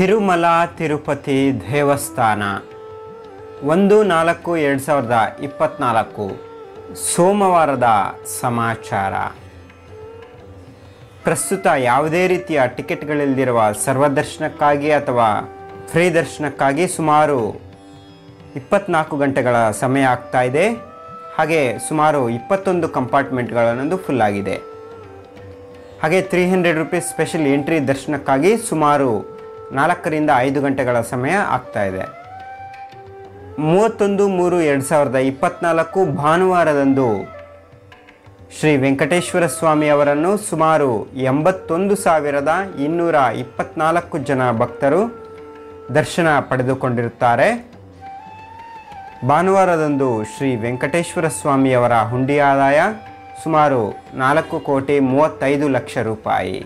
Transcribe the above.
ತಿರುಮಲ ತಿರುಪತಿ ದೇವಸ್ಥಾನ 1/4/2024 ಸೋಮವಾರದ ಸಮಾಚಾರ. ಪ್ರಸ್ತುತ ಯಾವುದೇ ರೀತಿಯ ಟಿಕೆಟ್ಗಳಿಲ್ಲದಿರುವ ಸರ್ವದರ್ಶನಕ್ಕಾಗಿ ಅಥವಾ ಫ್ರೀ ದರ್ಶನಕ್ಕಾಗಿ ಸುಮಾರು 24 ಗಂಟೆಗಳ ಸಮಯ ಆಗ್ತಾ ಇದೆ. ಹಾಗೆ ಸುಮಾರು 21 ಕಂಪಾರ್ಟ್ಮೆಂಟ್ಗಳನ್ನೊಂದು ಫುಲ್ ಆಗಿದೆ. ಹಾಗೆ 300 ರೂಪೀಸ್ ಸ್ಪೆಷಲ್ ಎಂಟ್ರಿ ದರ್ಶನಕ್ಕಾಗಿ ಸುಮಾರು 4 ರಿಂದ 5 ಗಂಟೆಗಳ ಸಮಯ ಆಗ್ತಾ ಇದೆ. 31/3/2024 ಭಾನುವಾರದಂದು ಶ್ರೀ ವೆಂಕಟೇಶ್ವರ ಸ್ವಾಮಿ ಅವರನ್ನು ಸುಮಾರು 81,224 ಜನ ಭಕ್ತರು ದರ್ಶನ ಪಡೆದುಕೊಂಡಿರುತ್ತಾರೆ. ಭಾನುವಾರದಂದು ಶ್ರೀ ವೆಂಕಟೇಶ್ವರ ಸ್ವಾಮಿಯವರ ಹುಂಡಿ ಆದಾಯ ಸುಮಾರು 4,35,00,000 ರೂಪಾಯಿ.